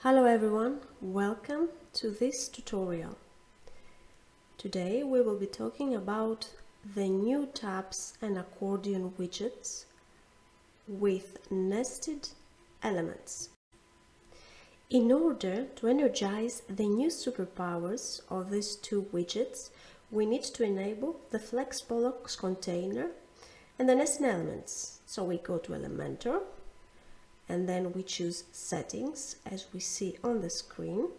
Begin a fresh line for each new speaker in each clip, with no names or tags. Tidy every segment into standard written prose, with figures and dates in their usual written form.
Hello everyone, welcome to this tutorial. Today we will be talking about the new tabs and accordion widgets with nested elements. In order to energize the new superpowers of these two widgets, we need to enable the FlexBox container and the nested elements. So we go to Elementor, and then we choose Settings, as we see on the screen.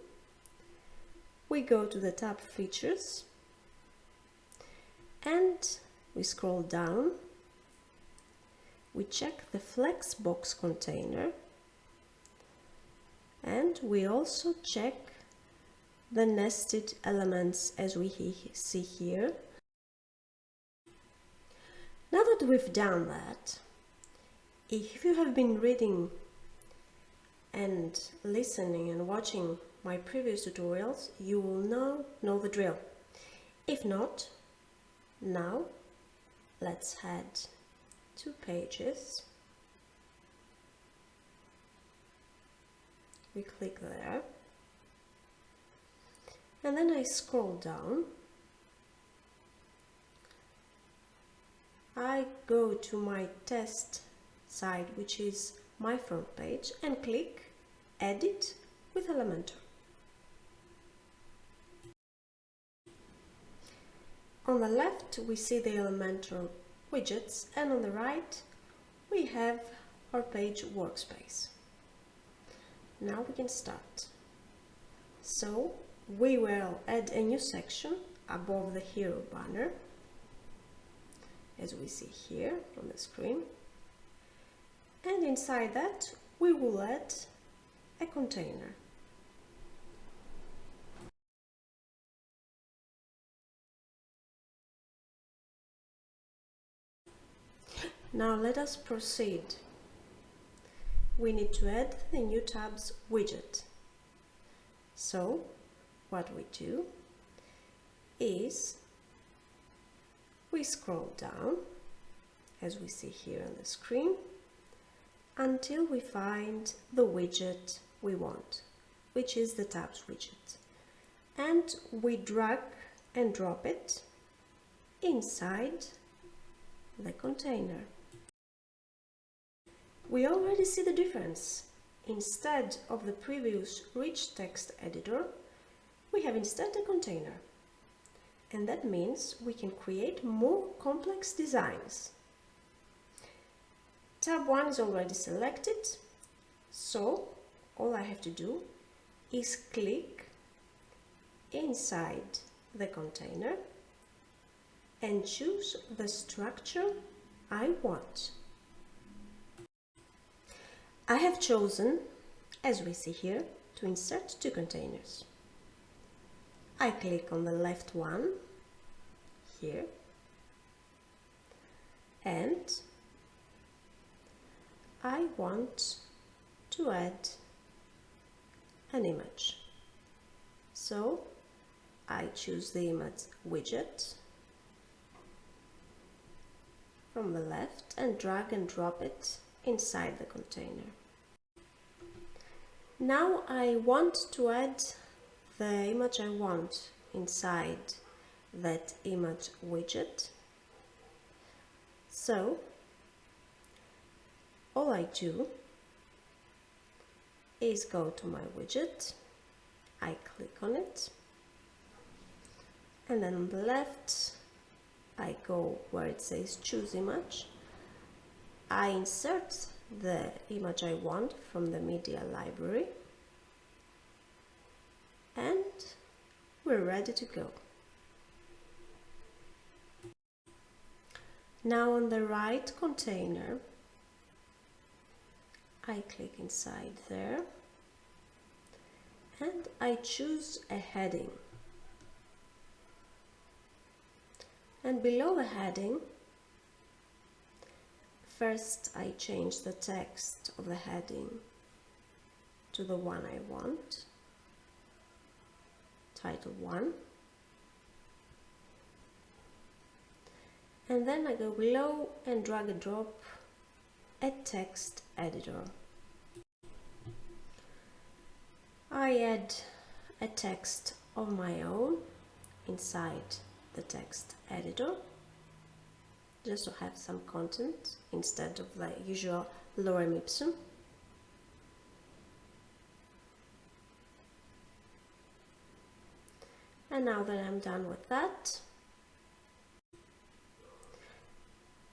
We go to the tab Features, and we scroll down. We check the FlexBox container, and we also check the nested elements, as we see here. Now that we've done that, if you have been reading and listening and watching my previous tutorials, you will know the drill. If not, now let's head to Pages. We click there, and then I scroll down. I go to my test side, which is my front page, and click Edit with Elementor. On the left we see the Elementor widgets, and on the right we have our page workspace. Now we can start. So we will add a new section above the hero banner, as we see here on the screen. And inside that we will add a container. Now let us proceed. We need to add the new tabs widget. So what we do is we scroll down, as we see here on the screen, until we find the widget we want, which is the tabs widget, and we drag and drop it inside the container. We already see the difference. Instead of the previous rich text editor, we have instead a container, and that means we can create more complex designs. Tab 1 is already selected, so all I have to do is click inside the container and choose the structure I want. I have chosen, as we see here, to insert two containers. I click on the left one here, and I want to add an image. So I choose the image widget from the left and drag and drop it inside the container. Now I want to add the image I want inside that image widget. So all I do is go to my widget, I click on it, and then on the left I go where it says choose image. I insert the image I want from the media library, and we're ready to go. Now on the right container, I click inside there, and I choose a heading. And below the heading, first I change the text of the heading to the one I want, title 1. And then I go below and drag and drop a text editor. I add a text of my own inside the text editor, just to have some content instead of the usual lorem ipsum. And now that I'm done with that,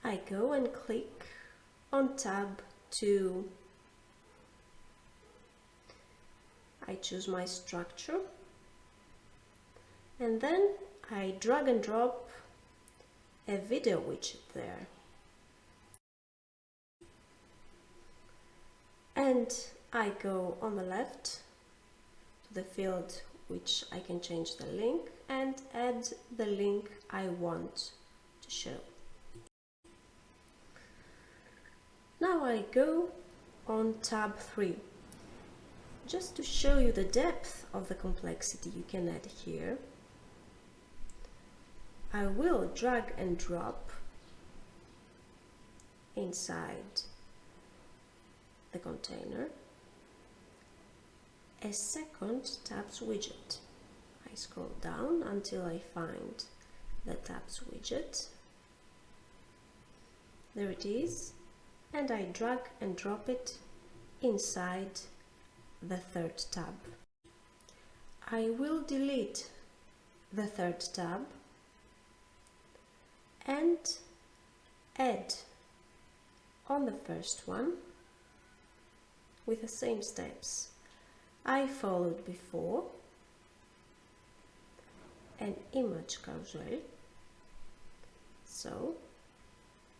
I go and click on tab 2. I choose my structure, and then I drag and drop a video widget there. And I go on the left to the field which I can change the link and add the link I want to show. Now I go on tab 3. Just to show you the depth of the complexity you can add here, I will drag and drop inside the container a second tabs widget. I scroll down until I find the tabs widget. There it is, and I drag and drop it inside the third tab. I will delete the third tab and add on the first one with the same steps I followed before an image carousel. So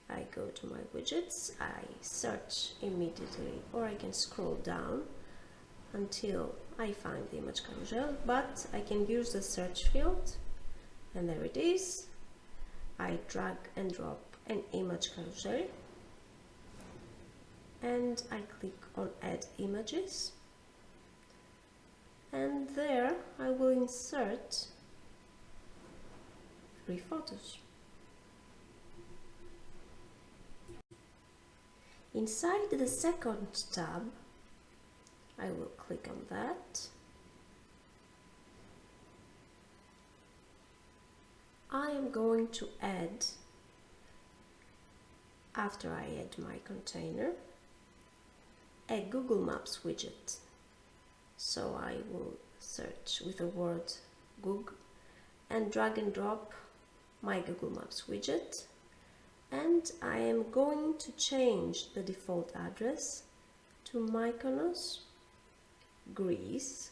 I go to my widgets, I search immediately, or I can scroll down until I find the image carousel, but I can use the search field, and there it is. I drag and drop an image carousel and I click on add images, and there I will insert 3 photos. Inside the second tab, I will click on that. I am going to add, after I add my container, a Google Maps widget. So I will search with the word Google and drag and drop my Google Maps widget, and I am going to change the default address to Mykonos, Greece.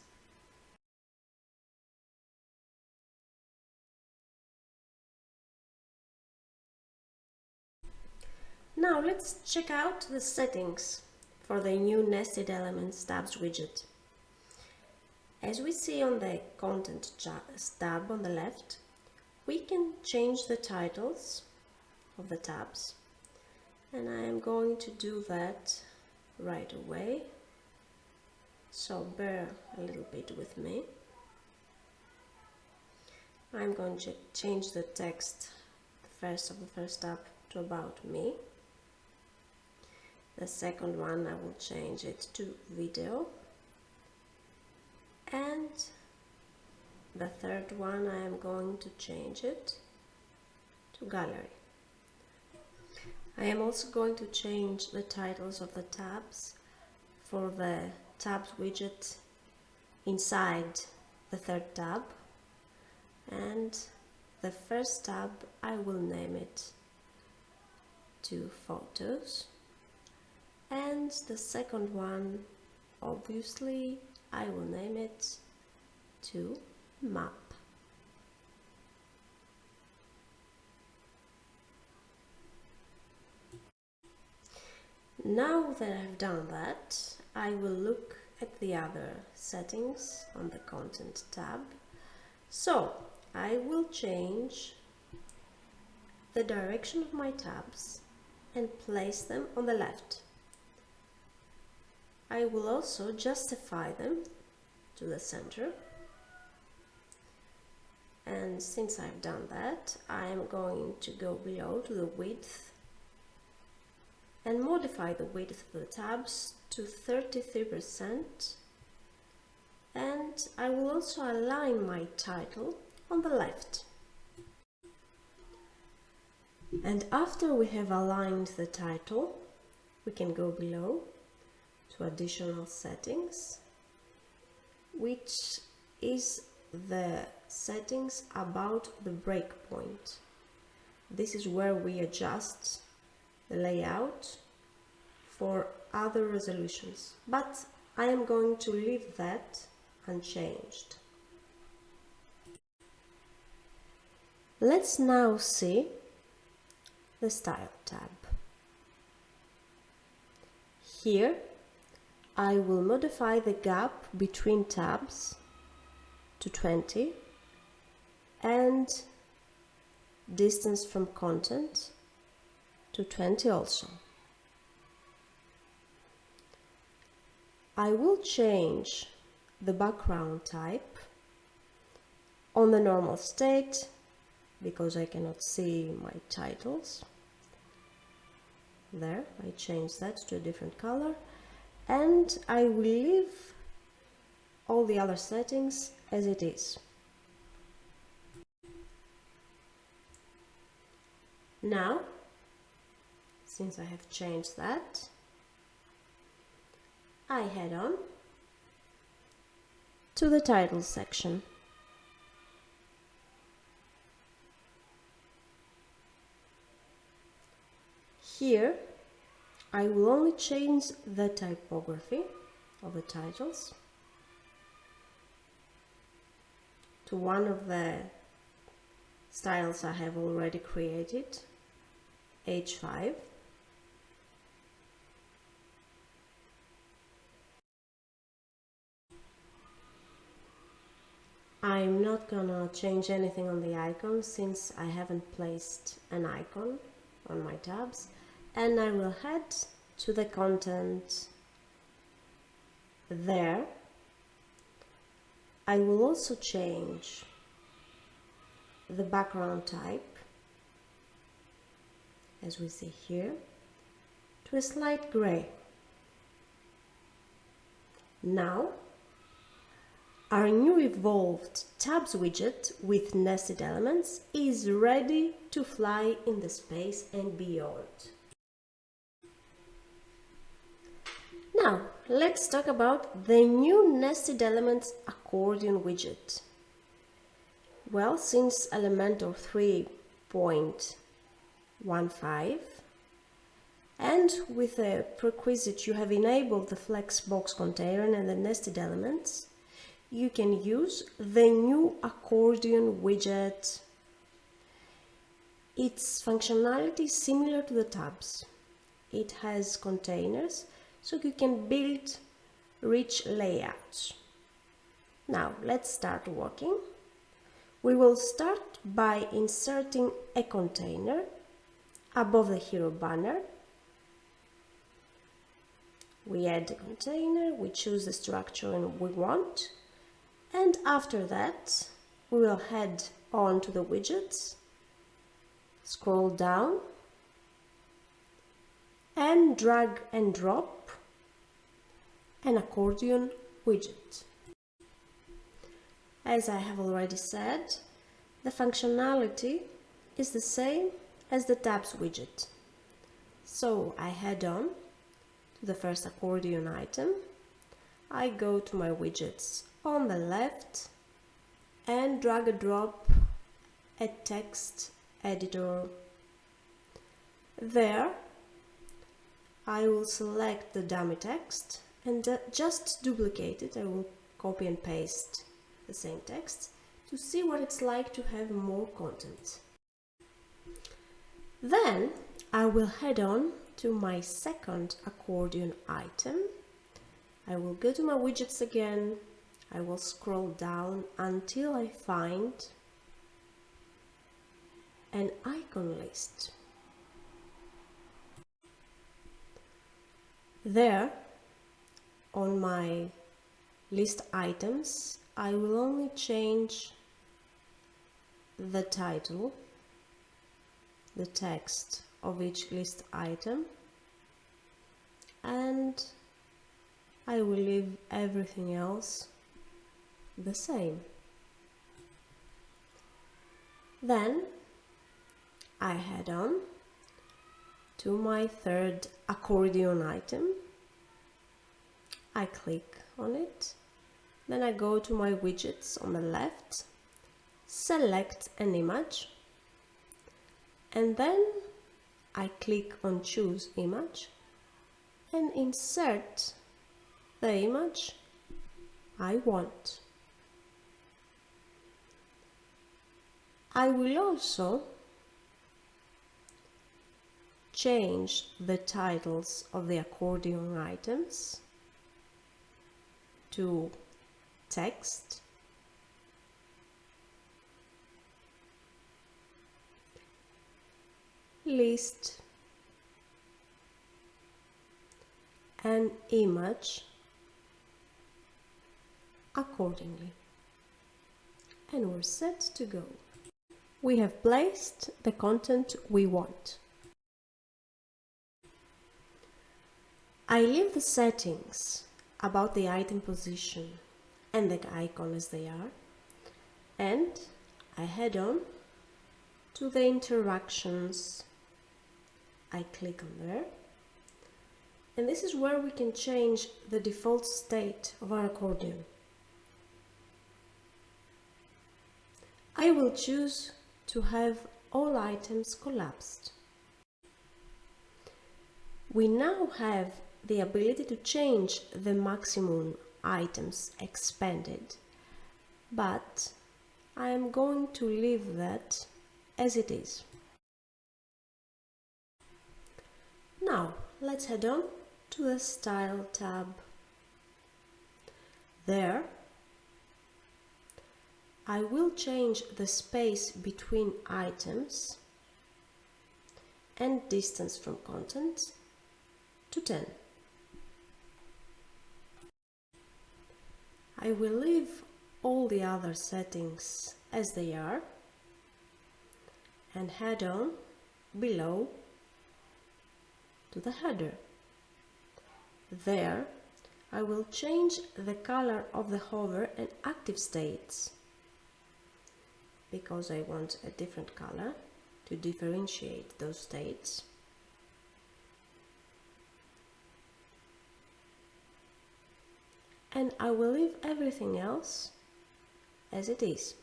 Now let's check out the settings for the new Nested Elements Tabs widget. As we see on the Content tab on the left, we can change the titles of the tabs, and I am going to do that right away, so bear a little bit with me. I'm going to change the text, the first tab, to About Me. The second one, I will change it to Video, and the third one I am going to change it to Gallery. I am also going to change the titles of the tabs for the tabs widget inside the third tab, and the first tab I will name it to Photos, and the second one, obviously, I will name it to Map. Now that I've done that, I will look at the other settings on the Content tab. So I will change the direction of my tabs and place them on the left. I will also justify them to the center, and since I've done that, I am going to go below to the width and modify the width of the tabs to 33% and I will also align my title on the left. And after we have aligned the title, we can go below to additional settings, which is the settings about the breakpoint. This is where we adjust the layout for other resolutions, but I am going to leave that unchanged. Let's now see the Style tab. Here I will modify the gap between tabs to 20 and distance from content to 20 also. I will change the background type on the normal state because I cannot see my titles. There, I change that to a different color, and I will leave all the other settings as it is. Now, since I have changed that, I head on to the title section. Here, I will only change the typography of the titles to one of the styles I have already created, H5. I'm not gonna change anything on the icon since I haven't placed an icon on my tabs, and I will head to the content there. I will also change the background type, as we see here, to a slight gray. Now, our new evolved tabs widget with nested elements is ready to fly in the space and beyond. Now, let's talk about the new nested elements accordion widget. Well, since Elementor 3.15 and with a prerequisite you have enabled the Flexbox container and the nested elements, you can use the new accordion widget. Its functionality is similar to the tabs. It has containers, so you can build rich layouts. Now, let's start working. We will start by inserting a container above the hero banner. We add the container, we choose the structure we want, and after that we will head on to the widgets, scroll down and drag and drop an accordion widget. As I have already said, the functionality is the same as the tabs widget. So I head on to the first accordion item, I go to my widgets on the left and drag and drop a text editor. There I will select the dummy text and just duplicate it. I will copy and paste the same text to see what it's like to have more content. Then I will head on to my second accordion item. I will go to my widgets again. I will scroll down until I find an icon list. There, on my list items, I will only change the title, the text of each list item, and I will leave everything else the same. Then I head on to my third accordion item. I click on it, then I go to my widgets on the left, select an image, and then I click on choose image and insert the image I want. I will also change the titles of the accordion items to text, list, and image accordingly. And we're set to go. We have placed the content we want. I leave the settings about the item position and the icon as they are, and I head on to the interactions. I click on there, and this is where we can change the default state of our accordion. I will choose to have all items collapsed. We now have the ability to change the maximum items expanded, but I am going to leave that as it is. Now let's head on to the Style tab. There I will change the space between items and distance from content to 10. I will leave all the other settings as they are and head on below to the header. There I will change the color of the hover and active states, because I want a different color to differentiate those states. And I will leave everything else as it is.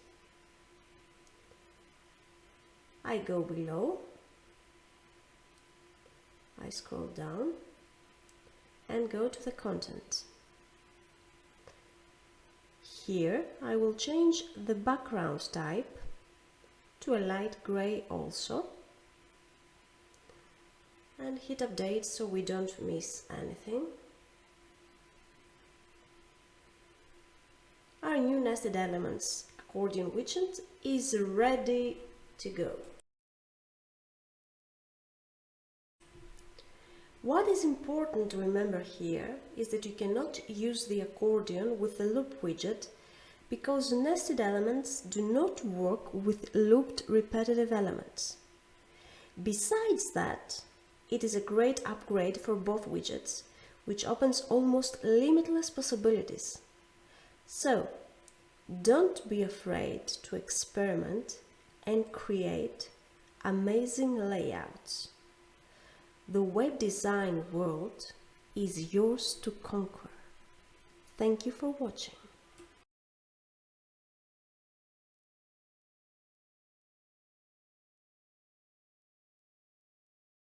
I go below, I scroll down and go to the content. Here I will change the background type to a light gray also, and hit update so we don't miss anything. Our new nested elements accordion widget is ready to go. What is important to remember here is that you cannot use the accordion with the loop widget, because nested elements do not work with looped repetitive elements. Besides that, it is a great upgrade for both widgets, which opens almost limitless possibilities. So, don't be afraid to experiment and create amazing layouts. The web design world is yours to conquer. Thank you for watching.